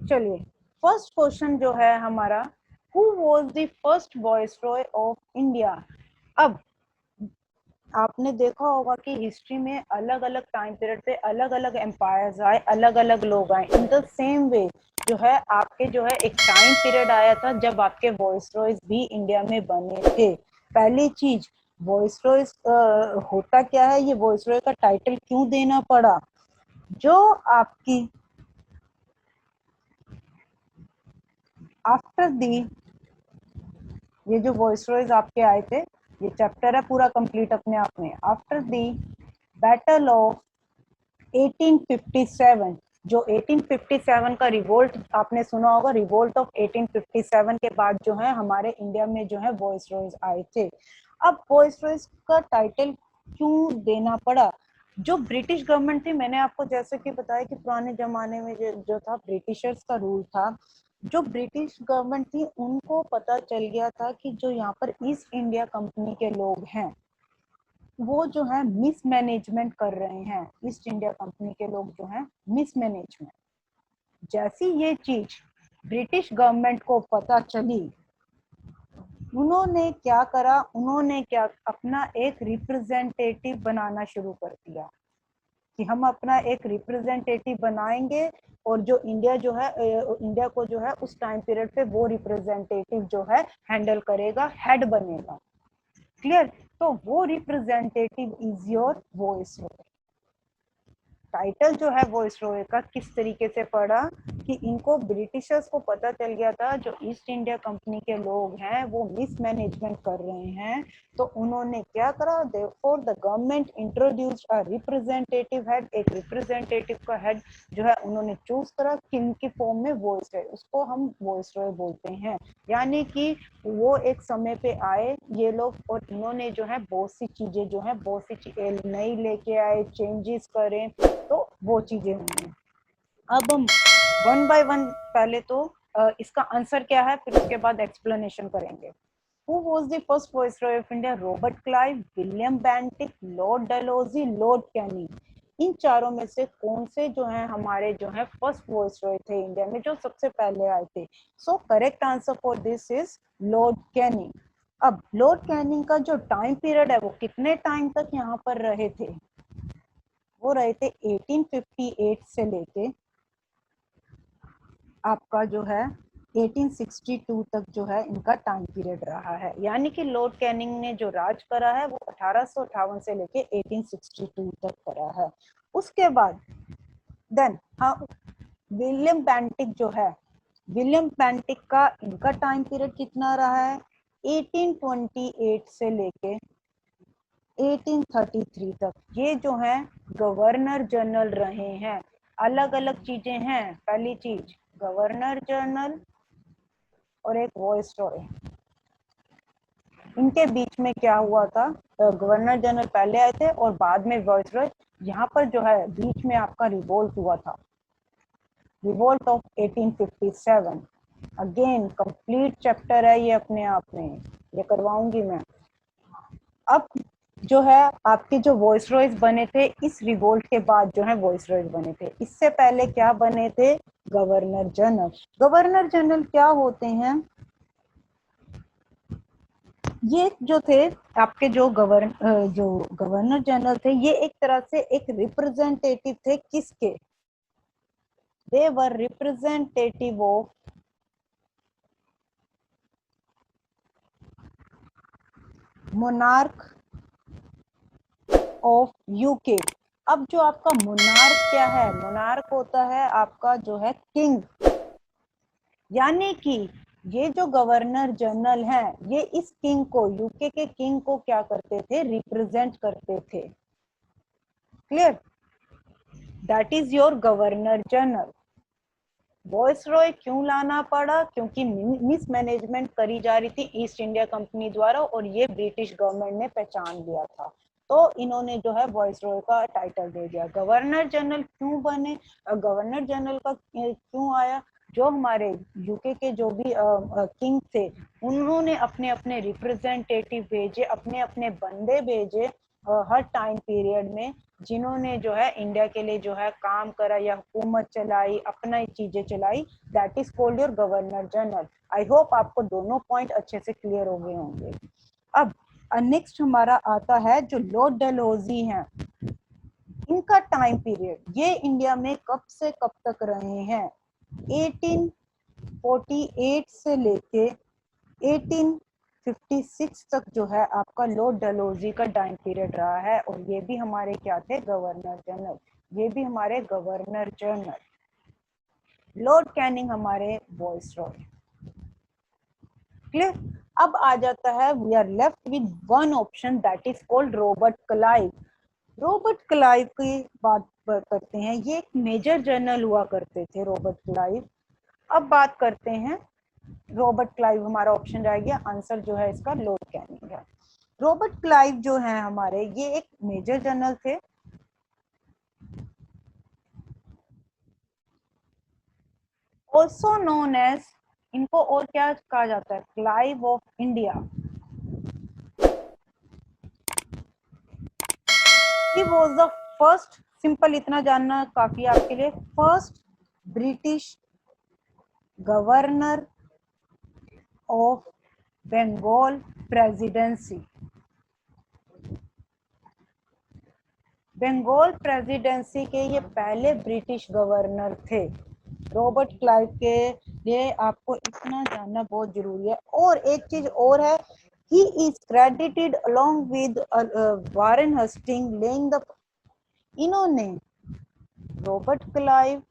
चलिए, first question जो है हमारा, who was the first viceroy of India. अब आपने देखा होगा कि हिस्ट्री में अलग अलग टाइम पीरियड पे अलग अलग एम्पायर्स आए, अलग अलग लोग आए। इन द सेम वे जो है आपके जो है एक टाइम पीरियड आया था जब आपके वॉइसरॉयज भी इंडिया में बने थे। पहली चीज, वॉइसरॉयज होता क्या है, ये वॉइसरॉय का टाइटल क्यों देना पड़ा? जो आपकी आफ्टर दी, ये जो वॉइसरॉयज आपके आए थे, ये चैप्टर है पूरा कंप्लीट अपने आप में। आफ्टर दी बैटल ऑफ 1857, जो 1857 का रिवोल्ट आपने सुना होगा, रिवोल्ट ऑफ 1857 के बाद जो है हमारे इंडिया में जो है वॉइसरॉयज आए थे। अब वॉइसरॉयज का टाइटल क्यों देना पड़ा? जो ब्रिटिश गवर्नमेंट थी, मैंने आपको जैसे कि बताया कि पुराने जमाने में जो था ब्रिटिशर्स का रूल था। जो ब्रिटिश गवर्नमेंट थी उनको पता चल गया था कि जो यहाँ पर ईस्ट इंडिया कंपनी के लोग हैं वो जो है मिसमैनेजमेंट कर रहे हैं। ईस्ट इंडिया कंपनी के लोग जो हैं मिसमैनेजमेंट, जैसी ये चीज ब्रिटिश गवर्नमेंट को पता चली, उन्होंने क्या करा, उन्होंने क्या अपना एक रिप्रेजेंटेटिव बनाना शुरू कर दिया कि हम अपना एक रिप्रेजेंटेटिव बनाएंगे और जो इंडिया जो है इंडिया को जो है उस टाइम पीरियड पे वो रिप्रेजेंटेटिव जो है हैंडल करेगा, हेड बनेगा। क्लियर? तो वो representative is your viceroy. Title जो है वॉइसरॉय का किस तरीके से पड़ा कि इनको ब्रिटिशर्स को पता चल गया था जो ईस्ट इंडिया कंपनी के लोग हैं वो मिसमैनेजमेंट कर रहे हैं, तो उन्होंने क्या करा, therefore the government introduced a representative head. एक रिप्रेजेंटेटिव का हेड जो है उन्होंने चूज करा, किन की फॉर्म में, वॉइसरॉय, उसको हम वॉइसरॉय बोलते हैं। यानी कि वो एक समय पे आए ये लोग और इन्होंने जो है बहुत सी चीजें जो है बहुत सी चीजें नई लेके आए, चेंजेस करें, तो वो चीजें हुई। अब हम वन बाय वन पहले तो इसका आंसर क्या है, फिर उसके बाद एक्सप्लेनेशन करेंगे। Who was the first viceroy of India? Robert Clive, William Bentinck, Lord Dalhousie, Lord Canning. इन चारों में से कौन से जो है हमारे जो है फर्स्ट वॉइसरॉय थे इंडिया में, जो सबसे पहले आए थे? सो correct answer for this is Lord Canning. अब लॉर्ड कैनिंग का जो टाइम पीरियड है वो कितने टाइम तक यहाँ पर रहे थे? वो रहे थे 1858 से लेके आपका जो है 1862 तक जो है इनका टाइम पीरियड रहा है। यानी कि लॉर्ड कैनिंग ने जो राज करा है वो 1858 से लेके 1862 तक करा है। उसके बाद देन हाँ, विलियम बेंटिक जो है, विलियम बेंटिक का इनका टाइम पीरियड कितना रहा है? 1828 से लेके 1833 तक। ये जो है गवर्नर जनरल रहे हैं। अलग अलग चीजें हैं, पहली चीज गवर्नर जनरल और एक वॉइसरॉय। इनके बीच में क्या हुआ था, गवर्नर जनरल पहले आए थे और बाद में वॉइसरॉय। यहाँ पर जो है बीच में आपका रिवोल्ट हुआ था, revolt of 1857। Again complete chapter है ये अपने आप में, ये करवाऊंगी मैं। अब जो है आपके जो वॉइसरॉयज बने थे इस रिवोल्ट के बाद जो है वॉइसरॉयज बने थे। इससे पहले क्या बने थे? Governor general. गवर्नर जनरल क्या होते हैं? ये जो थे आपके जो गवर्नर जनरल थे, ये एक तरह से एक रिप्रेजेंटेटिव थे किसके? They were representative of monarch of UK. अब जो आपका मोनार्क क्या है? मोनार्क होता है आपका जो है किंग। यानी कि ये जो गवर्नर जनरल हैं ये इस किंग को, यूके के किंग को क्या करते थे? रिप्रेजेंट करते थे। Clear? That is your governor general. Viceroy क्यों लाना पड़ा? क्योंकि मिसमैनेजमेंट करी जा रही थी ईस्ट इंडिया कंपनी द्वारा और ये ब्रिटिश गवर्नमेंट ने पहचान लिया था, तो इन्होंने जो है वॉइसरॉय का टाइटल दे दिया। गवर्नर जनरल क्यों बने? गवर्नर जनरल का क्यों आया? जो हमारे यूके के जो भी किंग थे उन्होंने अपने अपने रिप्रेजेंटेटिव भेजे, अपने अपने बंदे भेजे हर टाइम पीरियड में जिन्होंने जो है इंडिया के लिए जो है काम करा या हुकूमत चलाई, अपना चीजें चलाई, that is called your governor general. I hope आपको दोनों पॉइंट अच्छे से क्लियर हो गए होंगे। अब नेक्स्ट हमारा आता है जो लॉर्ड डलहौजी हैं, इनका टाइम पीरियड, ये इंडिया में कब से कब तक रहे हैं? 1848 से लेके 1856 तक जो है आपका लॉर्ड डलहौजी का टाइम पीरियड रहा है, और ये भी हमारे क्या थे? Governor general. ये भी हमारे गवर्नर जनरल। लॉर्ड कैनिंग हमारे वॉइसरॉय। क्लियर? अब आ जाता है, we are left with one option that is called Robert Clive. Robert Clive की बात करते हैं, ये एक मेजर जनरल हुआ करते थे रॉबर्ट क्लाइव। अब बात करते हैं रॉबर्ट क्लाइव, हमारा ऑप्शन रह गया, आंसर जो है इसका लॉर्ड कैनिंग है। रॉबर्ट क्लाइव जो है हमारे, ये एक मेजर जनरल थे, ऑल्सो नोन एज, इनको और क्या कहा जाता है? Clive of India. He was the first, simple इतना जानना काफी है आपके लिए, first British governor of Bengal presidency. Bengal presidency के ये पहले ब्रिटिश गवर्नर थे। रॉबर्ट क्लाइव के लिए आपको इतना जानना बहुत जरूरी है। और एक चीज और है, he is credited along with Warren Hasting laying the, इन्होंने, रॉबर्ट क्लाइव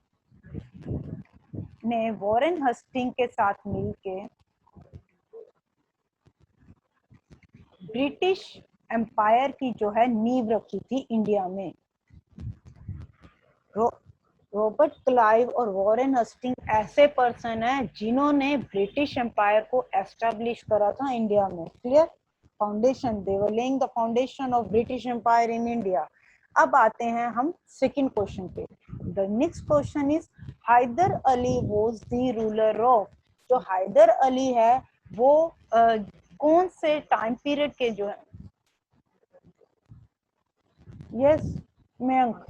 ने वॉरेन हस्टिंग के साथ मिलके ब्रिटिश एम्पायर की जो है नींव रखी थी इंडिया में। रॉबर्ट क्लाइव और वॉरेन हस्टिंग ऐसे पर्सन है जिन्होंने ब्रिटिश एम्पायर को एस्टेब्लिश करा था इंडिया में। Clear? Foundation, they were laying the foundation of British empire in India. अब आते हैं हम सेकंड क्वेश्चन पे। The next question is, Hyder Ali was the ruler of, जो हैदर अली है वो कौन से टाइम पीरियड के जो है? Yes Mayank.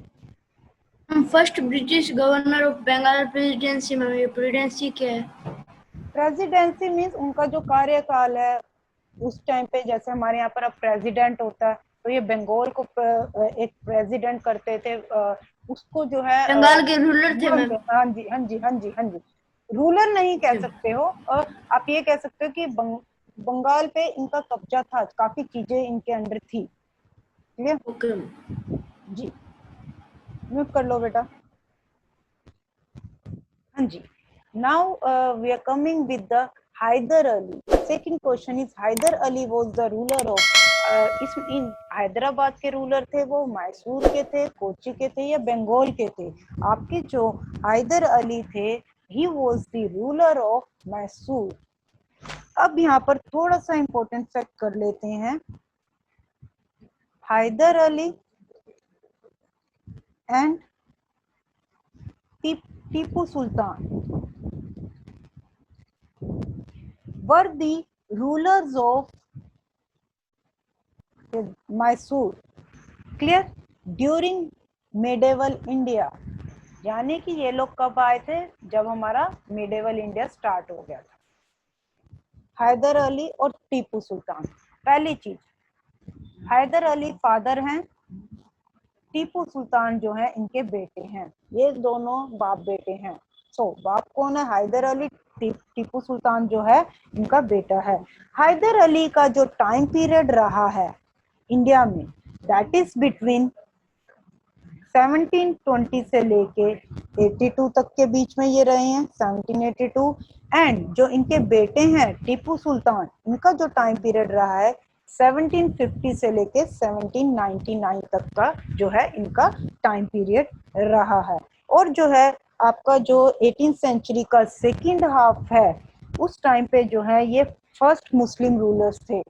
First British governor of Bengal presidency में, ये प्रेसिडेंसी क्या है? प्रेसिडेंसी मीन्स उनका जो कार्यकाल है उस टाइम पे, जैसे हमारे यहाँ पर अब प्रेसिडेंट होता है, तो ये बंगाल को एक प्रेसिडेंट करते थे, उसको जो है बंगाल के रूलर थे मैम। हाँ जी हाँ जी हाँ जी हाँ जी। रूलर नहीं कह सकते हो, आप ये कह सकते हो कि बंगाल पे इनका कब्जा था, काफी चीजें इनके अंडर थी। क्लियर? ओके जी, म्यूट कर लो बेटा। हाँ जी। Now we are coming with the Hyder Ali. Second question is, Hyder Ali was the ruler of, इन हैदराबाद के रूलर थे वो, मैसूर के थे, कोची के थे, या बंगाल के थे? आपके जो हैदर अली थे, ही was the ruler of Mysore. अब यहाँ पर थोड़ा सा इंपॉर्टेंट फैक्ट कर लेते हैं। Hyder Ali and Tipu Sultan were the rulers of Mysore, clear, during medieval India। यानी कि ये लोग कब आए थे? जब हमारा medieval India स्टार्ट हो गया था। हैदर अली और टीपू सुल्तान, पहली चीज, हैदर अली फादर हैं, टीपू सुल्तान जो है इनके बेटे हैं, ये दोनों बाप बेटे हैं। सो बाप कौन है? हैदर अली, टीपू सुल्तान जो है इनका बेटा है। हैदर अली का जो टाइम पीरियड रहा है इंडिया में, दैट इज बिटवीन 1720 से लेके 82 तक के बीच में ये रहे हैं, 1782। एंड जो इनके बेटे हैं टीपू सुल्तान, इनका जो टाइम पीरियड रहा है 1750 से लेके 1799 तक का जो है इनका टाइम पीरियड रहा है। और जो है आपका जो 18th सेंचुरी का सेकेंड हाफ है, उस टाइम पे जो है ये फर्स्ट मुस्लिम रूलर्स थे।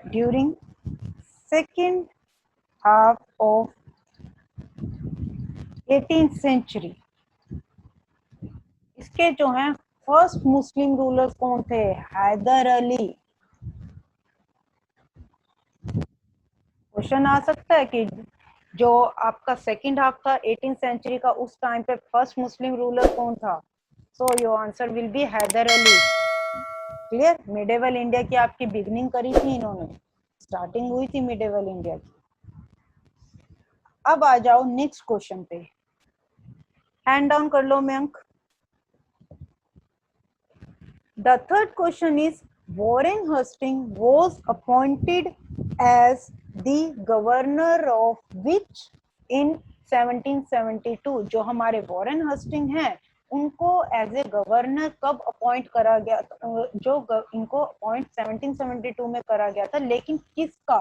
During second half of 18th century, इसके जो हैं फर्स्ट मुस्लिम रूलर कौन थे? हैदर अली। क्वेश्चन आ सकता है कि जो आपका सेकंड हाफ था 18th सेंचुरी का, उस टाइम पे फर्स्ट मुस्लिम रूलर कौन था? So your answer will be Hyder Ali. Clear? Medieval India की आपकी बिगनिंग करी थी इन्होंने, स्टार्टिंग हुई थी मिडेवल इंडिया की। अब आ जाओ नेक्स्ट क्वेश्चन पे, हैंड डाउन कर लो Mayank. The third question is Warren Hastings was appointed as the governor of which in 1772? जो हमारे वॉरेन हस्टिंग हैं उनको एज ए गवर्नर कब अपॉइंट करा गया? इनको अपॉइंट 1772 में करा गया था, लेकिन किसका?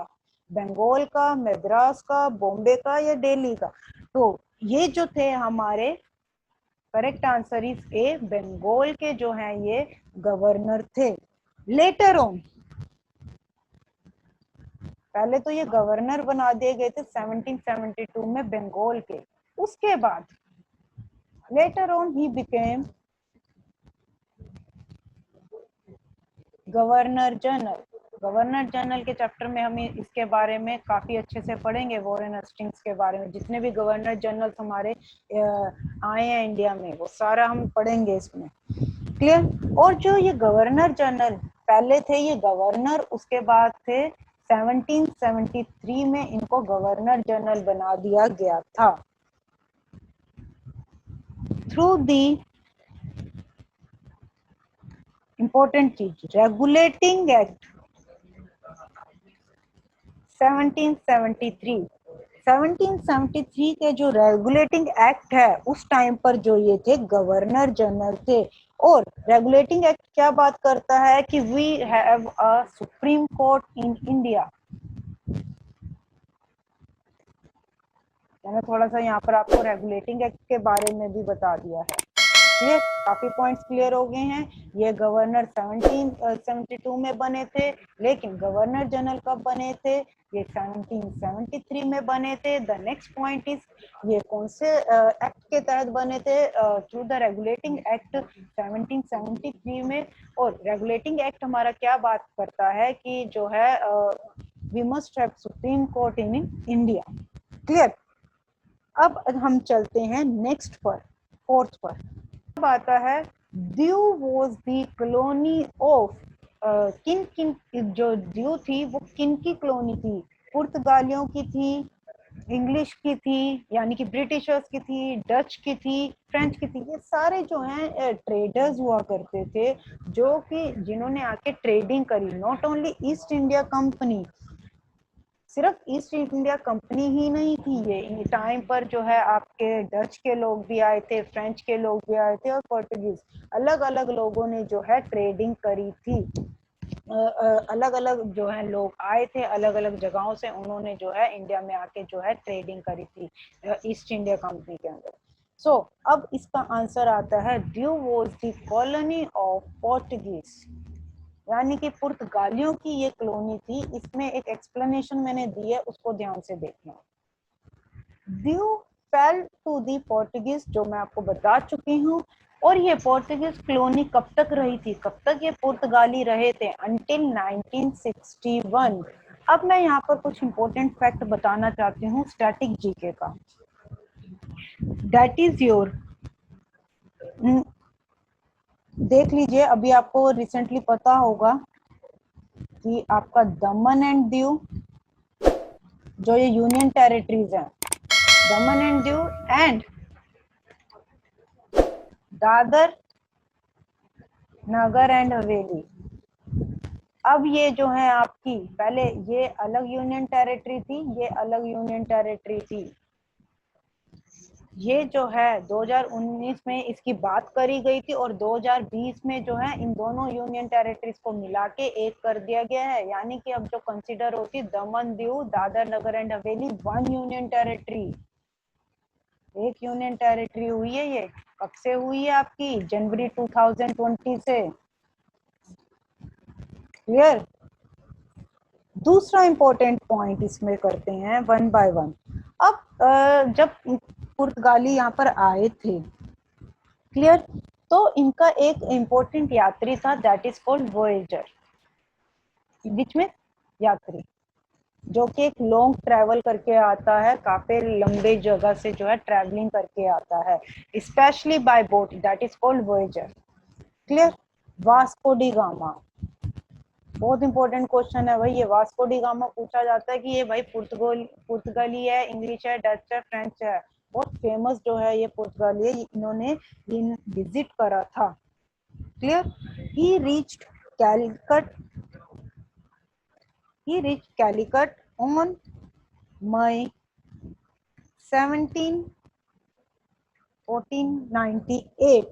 बंगाल का, मद्रास का, बॉम्बे का या दिल्ली का? तो ये जो थे हमारे, correct answer is A, Bengal के जो हैं ये गवर्नर थे। लेटर ऑन, पहले तो ये गवर्नर बना दिए गए थे 1772 में बंगाल के, उसके बाद later on he became governor general. Governor general के चैप्टर में हम इसके बारे में काफी अच्छे से पढ़ेंगे, वॉरेन हस्टिंग्स के बारे में, जितने भी गवर्नर जनरल हमारे आए हैं इंडिया में वो सारा हम पढ़ेंगे इसमें। क्लियर? और जो ये गवर्नर जनरल पहले थे, ये गवर्नर, उसके बाद थे 1773 में इनको गवर्नर जनरल बना दिया गया था थ्रू दी इंपॉर्टेंट चीज रेगुलेटिंग एक्ट 1773। 1773 के जो रेगुलेटिंग एक्ट है उस टाइम पर जो ये थे गवर्नर जनरल थे। और रेगुलेटिंग एक्ट क्या बात करता है कि we have a supreme court in India. मैंने थोड़ा सा यहाँ पर आपको रेगुलेटिंग एक्ट के बारे में भी बता दिया है। क्लियर? काफी पॉइंट्स क्लियर हो गए हैं। ये गवर्नर 1772 में बने थे, लेकिन गवर्नर जनरल कब बने थे? ये 1773 में बने थे। द नेक्स्ट पॉइंट इज ये कौन से एक्ट के तहत बने थे? थ्रू द रेगुलेटिंग एक्ट 1773 में। और रेगुलेटिंग एक्ट हमारा क्या बात करता है कि जो है we must have supreme court in India. Clear? अब हम चलते हैं नेक्स्ट पर, फोर्थ पर। अब आता है Diu was the colony of, किन किन, जो दीव थी वो किन की कॉलोनी थी? पुर्तगालियों की थी, इंग्लिश की थी यानी कि ब्रिटिशर्स की थी, डच की थी, फ्रेंच की थी। ये सारे जो हैं ट्रेडर्स हुआ करते थे, जो कि जिन्होंने आके ट्रेडिंग करी। Not only east India company, सिर्फ ईस्ट इंडिया कंपनी ही नहीं थी, ये टाइम पर जो है आपके डच के लोग भी आए थे, फ्रेंच के लोग भी आए थे और पोर्टुगीज, अलग अलग लोगों ने जो है ट्रेडिंग करी थी। अलग अलग जो है लोग आए थे अलग अलग जगहों से, उन्होंने जो है इंडिया में आके जो है ट्रेडिंग करी थी ईस्ट इंडिया कंपनी के अंदर। सो अब इसका आंसर आता है Diu was the colony of Portuguese, यानी कि पुर्तगालियों की ये कॉलोनी थी। इसमें एक एक्सप्लेनेशन मैंने दी है, उसको ध्यान से देखना। Diu fell to the Portuguese, जो मैं आपको बता चुकी हूँ। और ये पोर्टुगीज कॉलोनी कब तक रही थी, कब तक ये पुर्तगाली रहे थे? अंटिल 1961। अब मैं यहाँ पर कुछ इंपॉर्टेंट फैक्ट बताना चाहती हूँ स्टैटिक जीके का। दैट इज योर, देख लीजिए, अभी आपको रिसेंटली पता होगा कि आपका दमन एंड दीव, जो ये यूनियन टेरिटरीज हैं, दमन and Diu and Dadar Nagar and हवेली। अब ये जो है आपकी, पहले ये अलग यूनियन टेरिटरी थी, ये अलग यूनियन टेरिटरी थी। ये जो है 2019 में इसकी बात करी गई थी और 2020 में जो है इन दोनों यूनियन टेरिटरीज को मिला के एक कर दिया गया है। यानी कि अब जो कंसीडर होती दमन दीव दादर नगर and Haveli one union territory, एक यूनियन टेरिटरी हुई है। ये कब से हुई है आपकी? जनवरी 2020 से। क्लियर? दूसरा इंपॉर्टेंट पॉइंट इसमें करते हैं वन बाय वन। अब जब पुर्तगाली यहाँ पर आए थे, क्लियर, तो इनका एक इंपॉर्टेंट यात्री था, दैट इज कॉल्ड वॉयेजर। बीच में यात्री, जो कि एक लॉन्ग ट्रैवल करके आता है, काफी लंबे जगह से जो है ट्रैवलिंग करके आता है, specially bye boat, that is called Voyager. Clear. Vasco D gamma, बहुत इंपॉर्टेंट क्वेश्चन है भाई ये। वास्को डी गामा पूछा जाता है कि ये भाई पुर्तगाली है, इंग्लिश है, डच है, फ्रेंच है। बहुत फेमस जो है ये पुर्तगाली है, इन्होंने विजिट करा था। Clear. He reached Calicut, he reached Calicut on May 17, 1498।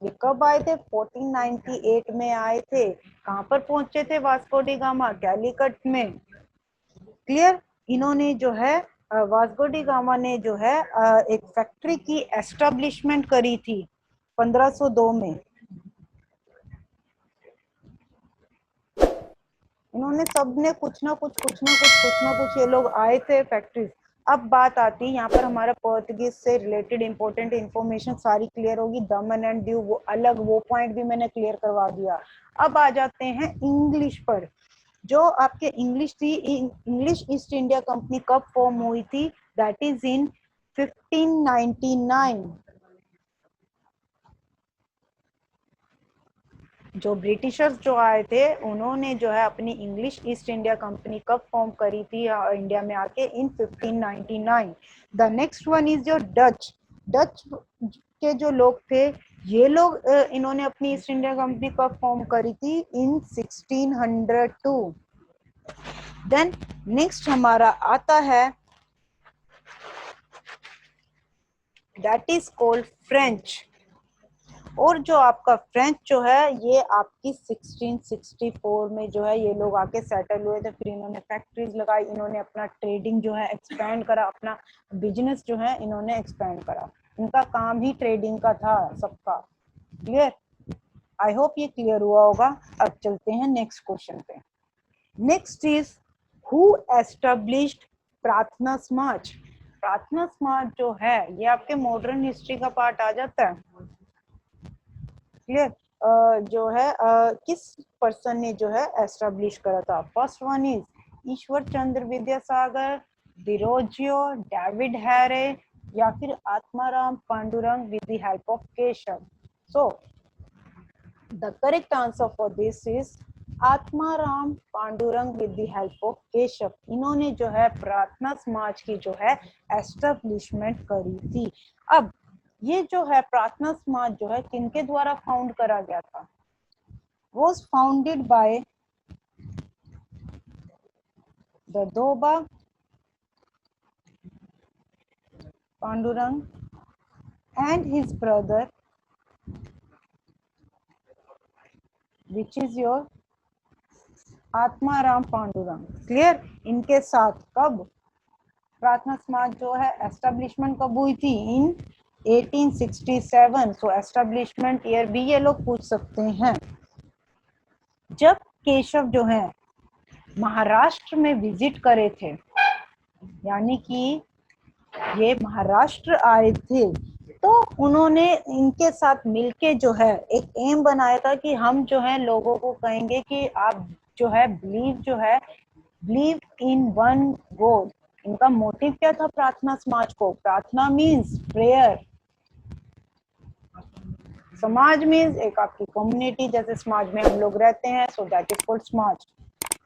ये कब आए थे? 1498 में आए थे। कहां पर पहुंचे थे वास्को डी गामा? कैलिकट में। क्लियर। इन्होंने जो है वास्को डी गामा ने जो है एक फैक्ट्री की एस्टेब्लिशमेंट करी थी 1502 में। इन्होंने सबने कुछ ना कुछ ये लोग आए थे फैक्ट्रीज। अब बात आती है यहाँ पर हमारा पोर्तुगीज से रिलेटेड इंपॉर्टेंट इंफॉर्मेशन सारी क्लियर होगी। दमन एंड दीव वो अलग, वो पॉइंट भी मैंने क्लियर करवा दिया। अब आ जाते हैं इंग्लिश पर। जो आपके इंग्लिश थी, इंग्लिश ईस्ट इंडिया कंपनी कब फॉर्म हुई थी? That is in 1599। जो ब्रिटिशर्स जो आए थे उन्होंने जो है अपनी इंग्लिश ईस्ट इंडिया कंपनी कब फॉर्म करी थी इंडिया में आके? इन 1599। The next one is your Dutch. Dutch के जो लोग थे ये लोग इन्होंने अपनी ईस्ट इंडिया कंपनी कब फॉर्म करी थी? इन 1602। देन नेक्स्ट हमारा आता है दैट इज कॉल्ड फ्रेंच। और जो आपका फ्रेंच जो है ये आपकी 1664 में जो है ये लोग आके सेटल हुए थे। फिर इन्होंने फैक्ट्रीज लगाई, इन्होंने अपना ट्रेडिंग जो है एक्सपेंड करा, अपना बिजनेस जो है इन्होंने एक्सपेंड करा। इनका काम ही ट्रेडिंग का था सबका। क्लियर। आई होप ये क्लियर हुआ होगा। अब चलते हैं नेक्स्ट क्वेश्चन पे। नेक्स्ट इज हु एस्टेब्लिश्ड प्रार्थना समाज। प्रार्थना समाज जो है ये आपके मॉडर्न हिस्ट्री का पार्ट आ जाता है। क्लियर। जो है किस पर्सन ने जो है एस्टेब्लिश करा था? First one is Ishwar Chandra Vidyasagar, Derozio, David Hare, या फिर Atmaram Pandurang with the help of Keshav. So the correct answer for this is Atmaram Pandurang with the help of Keshav. इन्होंने जो है प्रार्थना समाज की जो है एस्टेब्लिशमेंट करी थी। अब ये जो है प्रार्थना समाज जो है किनके द्वारा फाउंड करा गया था? was founded by Dadoba Pandurang and his brother, which is your Atmaram Pandurang. Clear. इनके साथ कब प्रार्थना समाज जो है एस्टेब्लिशमेंट कब हुई थी? इन 1867। सो एस्टेब्लिशमेंट ईयर भी ये लोग पूछ सकते हैं। जब केशव जो है महाराष्ट्र में विजिट करे थे, यानी कि ये महाराष्ट्र आए थे, तो उन्होंने इनके साथ मिलके जो है एक एम बनाया था कि हम जो है लोगों को कहेंगे कि आप जो है बिलीव इन वन गॉड। इनका मोटिव क्या था प्रार्थना समाज को? प्रार्थना मीन्स प्रेयर, समाज मीन्स एक आपकी कम्युनिटी, जैसे समाज में हम लोग रहते हैं, सो दैट इज कॉल्ड समाज।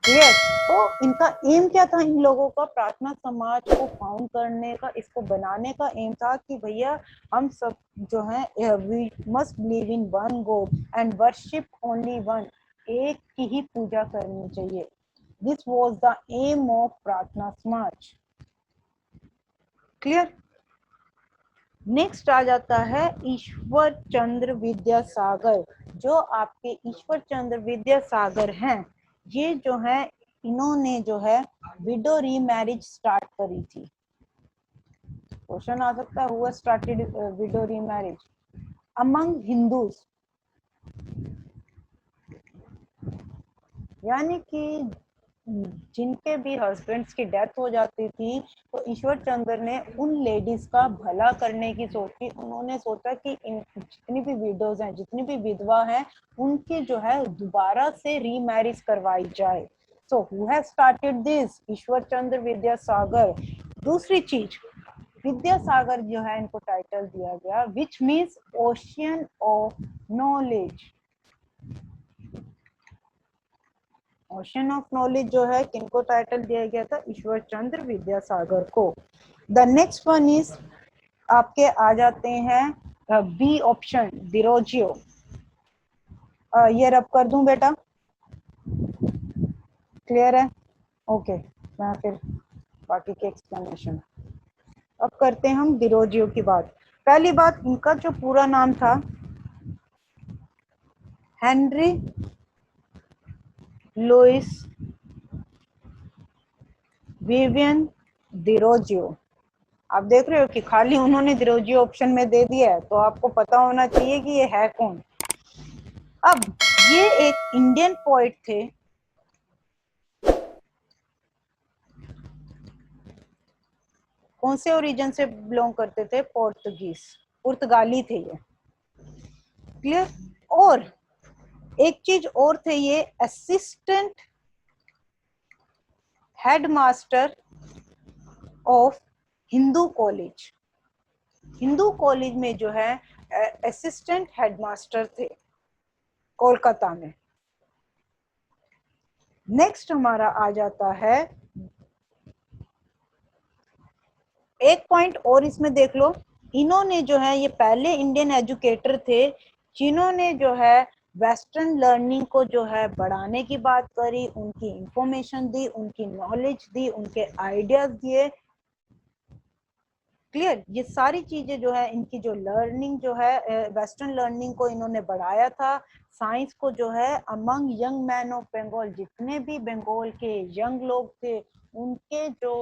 क्लियर। तो इनका एम क्या था? इन लोगों का प्रार्थना समाज को फाउंड करने का, इसको बनाने का एम था कि भैया हम सब जो है we must believe in one God and worship only one. एक की ही पूजा करनी चाहिए। This was the aim of Prarthana Samaj. Clear. Next आ जाता है ईश्वर चंद्र विद्यासागर। जो आपके ईश्वर चंद्र विद्यासागर हैं ये जो है इन्होंने जो है विडो रीमैरिज स्टार्ट करी थी। क्वेश्चन आ सकता है who started window remarriage among Hindus, यानी कि जिनके भी हस्बैंड्स की डेथ हो जाती थी तो ईश्वर चंद्र ने उन लेडीज का भला करने की सोची। उन्होंने सोचा कि जितनी भी विडोज हैं, जितनी भी विधवा हैं, उनकी जो है दोबारा से रीमैरिज करवाई जाए। So who has started this? ईश्वर चंद्र विद्यासागर। दूसरी चीज, विद्यासागर जो है इनको टाइटल दिया गया which means ocean of knowledge. Ocean of knowledge जो है किनको टाइटल दिया गया था? ईश्वर चंद्र विद्यासागर को। द नेक्स्ट वन इज आपके आ जाते हैं बी ऑप्शन, डिरोजियो। ये रब कर दूं बेटा? क्लियर है? ओके, मैं फिर बाकी के एक्सप्लेनेशन अब करते हैं हम डिरोजियो की बात। पहली बात, इनका जो पूरा नाम था हेनरी लुइस विवियन डिरोजियो। आप देख रहे हो कि खाली उन्होंने डिरोजियो ऑप्शन में दे दिया है, तो आपको पता होना चाहिए कि ये है कौन। अब ये एक इंडियन पोइट थे, कौन से ओरिजिन से बिलोंग करते थे? पोर्तुगीज, पुर्तगाली थे ये। क्लियर? और एक चीज और थे, ये assistant headmaster of Hindu college. Hindu college में जो है असिस्टेंट हेडमास्टर थे कोलकाता में। नेक्स्ट हमारा आ जाता है, एक पॉइंट और इसमें देख लो, इन्होंने जो है ये पहले इंडियन एजुकेटर थे जिन्होंने जो है वेस्टर्न लर्निंग को जो है बढ़ाने की बात करी, उनकी इंफॉर्मेशन दी, उनकी नॉलेज दी, उनके आइडियाज दिए। क्लियर? ये सारी चीजें जो है, इनकी जो लर्निंग जो है, वेस्टर्न लर्निंग को इन्होंने बढ़ाया था। साइंस को जो है among young man of Bengal, जितने भी बंगाल के यंग लोग थे उनके जो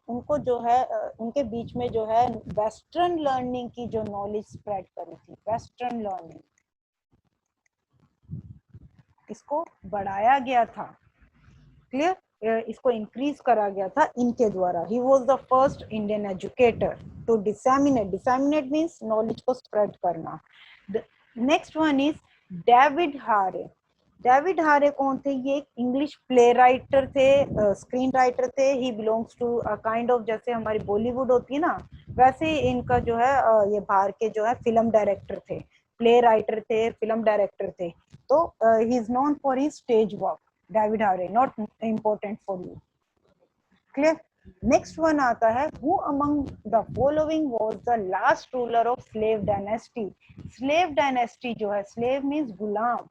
उनको जो है उनके बीच में जो है वेस्टर्न लर्निंग की जो नॉलेज स्प्रेड करी थी, वेस्टर्न लर्निंग, इसको बढ़ाया गया था। क्लियर? इसको इंक्रीज करा गया था इनके द्वारा। He was the first Indian educator to disseminate, disseminate means knowledge को स्प्रेड करना। Next one is David Hare. David Hare कौन थे? ये एक इंग्लिश प्ले राइटर थे, स्क्रीन राइटर थे। He belongs to kind of, जैसे हमारी बॉलीवुड होती है ना, वैसे ही इनका जो है ये बाहर के जो है फिल्म डायरेक्टर थे, प्ले राइटर थे, फिल्म डायरेक्टर थे। तो he is known for his stage work. David Hare, not important for you. Clear? Next one आता है, who among the following was the last ruler of slave dynasty. Slave dynasty जो है, slave means गुलाम,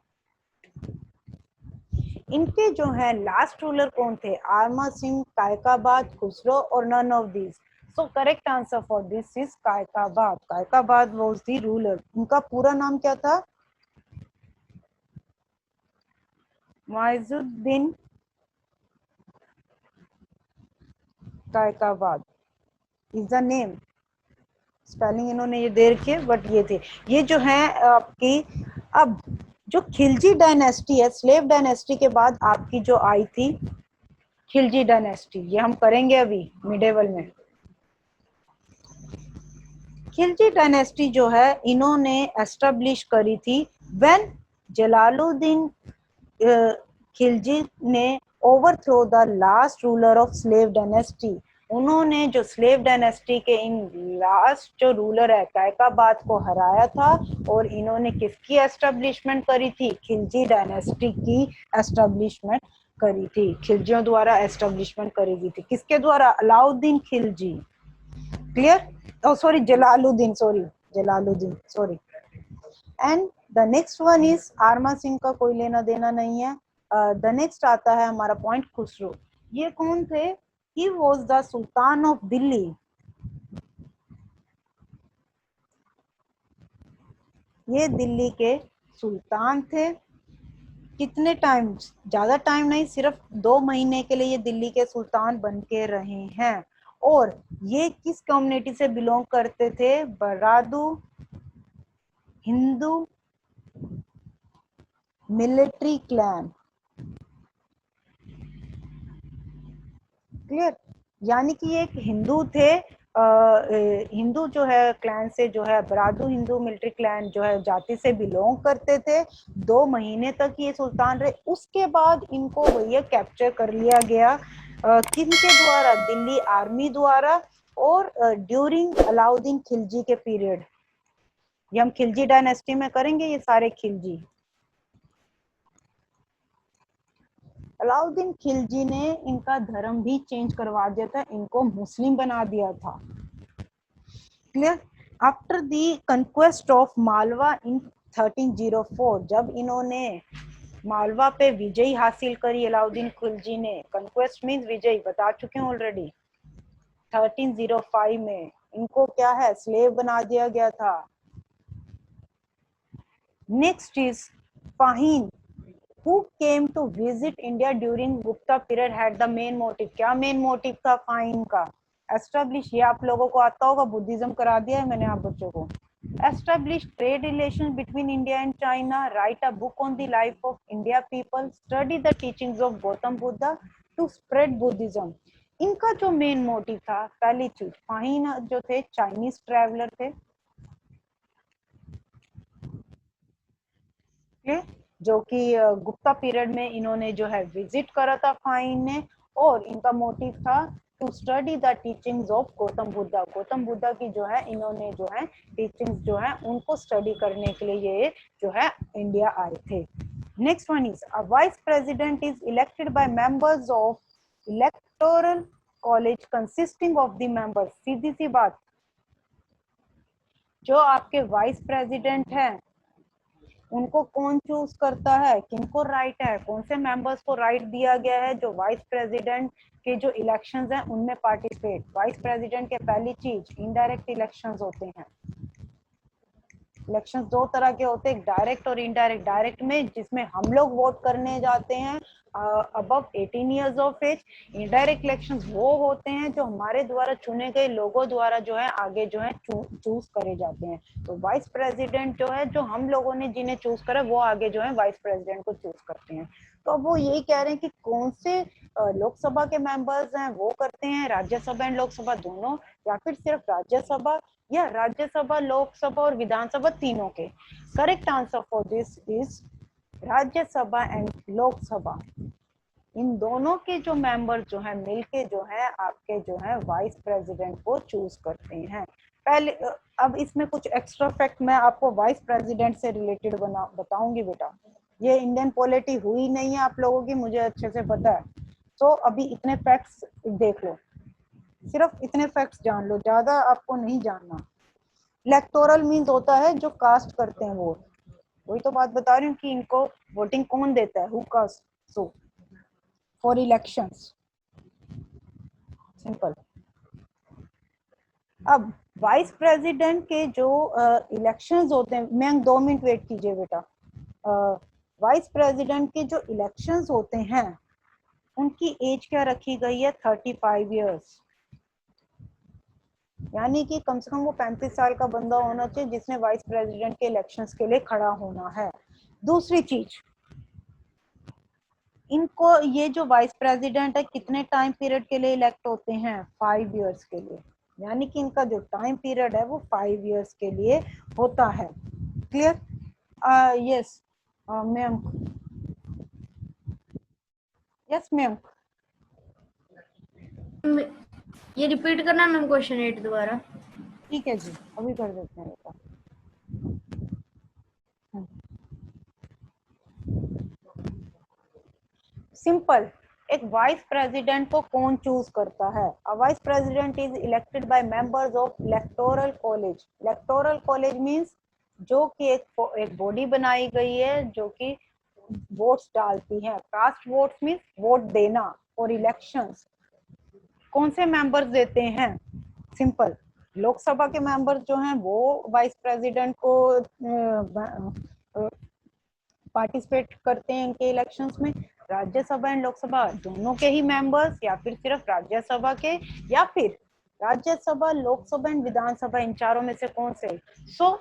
इनके जो है last ruler कौन थे? आरमा सिंह, कायकाबाद, खुसरो और none of this. So correct answer for this is Kaikabad. Kaikabad was the ruler. उनका पूरा नाम क्या था? Muizuddin Kaikabad is the name. Spelling इन्होंने ये दे रखी है, बट ये थे। ये जो है आपकी, अब जो खिलजी डायनेस्टी है, स्लेव डायनेस्टी के बाद आपकी जो आई थी खिलजी डायनेस्टी, ये हम करेंगे अभी मिडेवल में। खिलजी डायनेस्टी जो है इन्होंने एस्टेब्लिश करी थी व्हेन जलालुद्दीन खिलजी ने overthrow the last ruler of slave dynasty. उन्होंने जो स्लेव डायनेस्टी के इन लास्ट जो रूलर है कायकाबाद को हराया था, और इन्होंने किसकी एस्टेब्लिशमेंट करी थी? खिलजी डायनेस्टी की एस्टेब्लिशमेंट करी थी, खिलजियों द्वारा एस्टेब्लिशमेंट करी गई थी। किसके द्वारा? Alauddin Khilji. Clear? oh sorry, Jalaluddin, sorry. And the next one is आरमा सिंह का कोई लेना देना नहीं है। द नेक्स्ट आता है हमारा पॉइंट खुसरो। ये कौन थे? ही was the sultan of Delhi. ये दिल्ली के सुल्तान थे। कितने टाइम? ज्यादा टाइम नहीं, सिर्फ 2 महीने के लिए ये दिल्ली के सुल्तान बन के रहे हैं। और ये किस कम्युनिटी से बिलोंग करते थे? बरादू हिंदू मिलिट्री क्लैन। क्लियर? यानी कि ये एक हिंदू थे हिंदू जो है क्लैन से जो है बरादू हिंदू मिलिट्री क्लैन जो है जाति से बिलोंग करते थे। 2 महीने तक ये सुल्तान रहे, उसके बाद इनको भैया कैप्चर कर लिया गया किनके द्वारा, दिल्ली आर्मी द्वारा, और ड्यूरिंग अलाउद्दीन खिलजी के पीरियड। ये हम खिलजी डायनेस्टी में करेंगे, ये सारे खिलजी। अलाउद्दीन खिलजी ने इनका धर्म भी चेंज करवा दिया था, इनको मुस्लिम बना दिया था। Clear? After the conquest of Malwa in 1304, जब इन्होंने मालवा पे विजय हासिल करी अलाउद्दीन खिलजी ने, कंक्वेस्ट मींस विजय, बता चुके हैं ऑलरेडी। 1305 में इनको क्या है, स्लेव बना दिया गया था। Next is फाहिन, who came to visit India during Gupta period had the main motive। क्या मेन मोटिव था फाइन का? एस्टेब्लिश, ये आप लोगों को आता होगा, बुद्धिज्म करा दिया है मैंने आप बच्चों को। Establish trade relation between India and China, right a book on the life of India people, study the teachings of Gautam Buddha to spread Buddhism. इनका जो मेन मोटिव था, पहली चीज, फाइन जो थे चाइनीज ट्रेवलर थे, जो कि गुप्ता पीरियड में इन्होंने जो है विजिट करा था फाइन ने, और इनका मोटिव था to study the teachings of Gautam Buddha. Gautam Buddha की जो है इन्होंने जो है टीचिंग्स जो है उनको स्टडी करने के लिए ये जो है इंडिया आए थे। Next one is a vice president is elected by members of electoral college consisting of the members. सीधी सी बात, जो आपके वाइस प्रेसिडेंट हैं उनको कौन चूज करता है, किनको राइट है, कौन से मेंबर्स को राइट दिया गया है जो वाइस प्रेसिडेंट के जो इलेक्शंस हैं उनमें पार्टिसिपेट। वाइस प्रेसिडेंट के पहली चीज, इनडायरेक्ट इलेक्शंस होते हैं। इलेक्शंस दो तरह के होते हैं, डायरेक्ट और इनडायरेक्ट। डायरेक्ट में जिसमें हम लोग वोट करने जाते हैं above 18 years of age. Indirect elections वो होते हैं जो हमारे द्वारा चुने गए लोगों द्वारा जो है आगे जो है चूज करे जाते हैं। तो वाइस प्रेसिडेंट जो है, जो हम लोगों ने जिन्हें चूज करा वो आगे जो है वाइस प्रेसिडेंट को चूज करते हैं। तो अब वो यही कह रहे हैं कि कौन से लोकसभा के मेंबर्स हैं वो करते हैं, राज्यसभा एंड लोकसभा दोनों, या फिर सिर्फ राज्यसभा, या राज्यसभा लोकसभा और विधानसभा तीनों के। Correct answer for this is Rajya Sabha and Lok Sabha. इन दोनों के जो मेंबर जो है मिलके जो है आपके जो है वाइस प्रेसिडेंट को चूज करते हैं। पहले अब इसमें कुछ एक्स्ट्रा फैक्ट मैं आपको वाइस प्रेसिडेंट से रिलेटेड बताऊंगी बेटा। ये इंडियन पॉलिटी हुई नहीं है आप लोगों की, मुझे अच्छे से पता है। तो अभी इतने फैक्ट्स देख लो, सिर्फ इतने फैक्ट्स जान लो, ज्यादा आपको नहीं जानना। इलेक्टोरल मींस होता है जो कास्ट करते हैं वोट, वही तो बात बता रही हूँ कि इनको वोटिंग कौन देता है, who cast so for elections, simple. अब वाइस प्रेसिडेंट के जो इलेक्शंस होते हैं, मैं 2 मिनट वेट कीजिए बेटा। वाइस प्रेसिडेंट के जो इलेक्शंस होते हैं उनकी एज क्या रखी गई है, 35 इयर्स। यानी कि कम से कम वो 35 साल का बंदा होना चाहिए जिसने वाइस प्रेसिडेंट के इलेक्शंस के लिए खड़ा होना है। दूसरी चीज, इनको ये जो वाइस प्रेसिडेंट है कितने टाइम पीरियड के लिए इलेक्ट होते हैं, 5 इयर्स के लिए। यानी कि इनका जो टाइम पीरियड है वो 5 इयर्स के लिए होता है। Clear? Yes ma'am, yes ma'am. ये रिपीट करना मैम क्वेश्चन 8 दोबारा। ठीक है जी, अभी कर देते हैं बेटा। सिंपल, एक वाइस प्रेसिडेंट को कौन चूज करता है? अ vice president is elected by members of electoral college. Electoral college means जो कि एक बॉडी बनाई गई है जो कि वोट्स डालती है। कास्ट वोट्स मींस वोट देना और इलेक्शंस। कौन से मेंबर्स देते हैं? सिंपल, लोकसभा के मेंबर्स जो हैं वो वाइस प्रेसिडेंट को पार्टिसिपेट करते हैं इनके इलेक्शंस में। राज्यसभा एंड लोकसभा दोनों के ही मेंबर्स, या फिर सिर्फ राज्यसभा के, या फिर राज्यसभा लोकसभा एंड विधानसभा, इन चारों में से कौन से? सो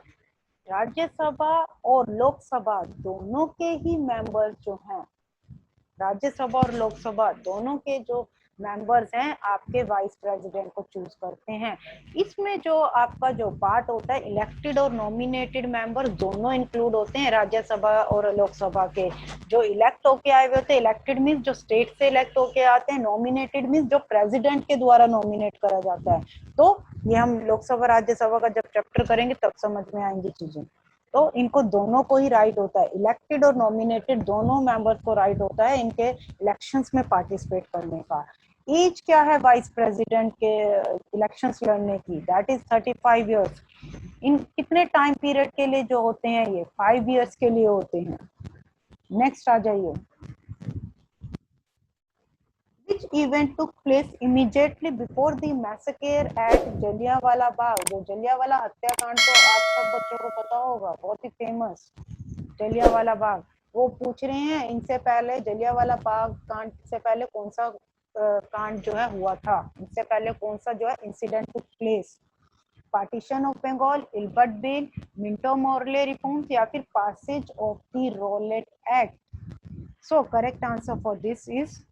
राज्यसभा और लोकसभा दोनों के ही मेंबर्स जो हैं, राज्यसभा और लोकसभा दोनों के जो मेंबर्स हैं आपके वाइस प्रेसिडेंट को चूज करते हैं। इसमें जो आपका जो पार्ट होता है, इलेक्टेड और नॉमिनेटेड मेंबर दोनों इंक्लूड होते हैं, राज्यसभा और लोकसभा के। जो इलेक्ट होके आए हुए होते हैं, इलेक्टेड मीन्स जो स्टेट से इलेक्ट होके आते हैं, नॉमिनेटेड मीन्स जो प्रेसिडेंट के द्वारा नॉमिनेट करा जाता है। तो ये हम लोकसभा राज्यसभा का जब चैप्टर करेंगे तब समझ में आएंगी चीजें। तो इनको दोनों को ही राइट होता है, इलेक्टेड और नॉमिनेटेड दोनों मेंबर्स को राइट होता है इनके इलेक्शंस में पार्टिसिपेट करने का। एज क्या है वाइस प्रेसिडेंट के इलेक्शंस लड़ने की? That is 35 years. इन कितने टाइम पीरियड के लिए जो होते हैं? ये 5 इयर्स के लिए होते हैं। नेक्स्ट आ जाइए। Which event took place immediately before the massacre at Jallianwala Bagh? जो जलियांवाला हत्याकांड, तो आप सब बच्चों को पता होगा, बहुत ही फेमस जलियांवाला बाग। वो पूछ रहे हैं इनसे पहले जलियांवाला बाग कांड से पहले कौन सा कांड जो है हुआ था, इससे पहले कौन सा जो है incident took place? Partition of Bengal, Ilbert bill, Minto Morley reforms, या फिर passage of the Rowlatt act? So correct answer for this is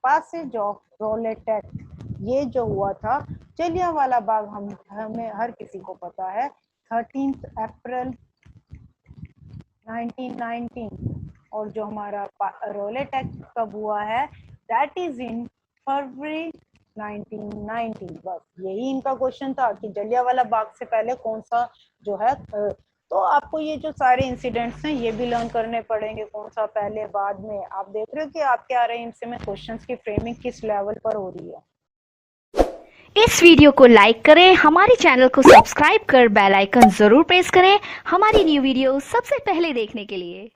passage of Rowlatt act. ये जो हुआ था जलियांवाला बाग, हमें हर किसी को पता है 13 अप्रैल 1919। और जो हमारा रॉलेट एक्ट कब हुआ है? दैट इज इन फरवरी 1919। बस यही इनका क्वेश्चन था कि जलियांवाला बाग से पहले कौन सा जो है। तो आपको ये जो सारे इंसिडेंट्स हैं ये भी लर्न करने पड़ेंगे, कौन सा पहले बाद में। आप देख रहे हो कि आपके आ रहे हैं इनसे में क्वेश्चंस की फ्रेमिंग किस लेवल पर हो रही है। इस वीडियो को लाइक करें, हमारे चैनल को सब्सक्राइब कर बेल आइकन जरूर प्रेस करें हमारी न्यू वीडियो सबसे पहले देखने के लिए।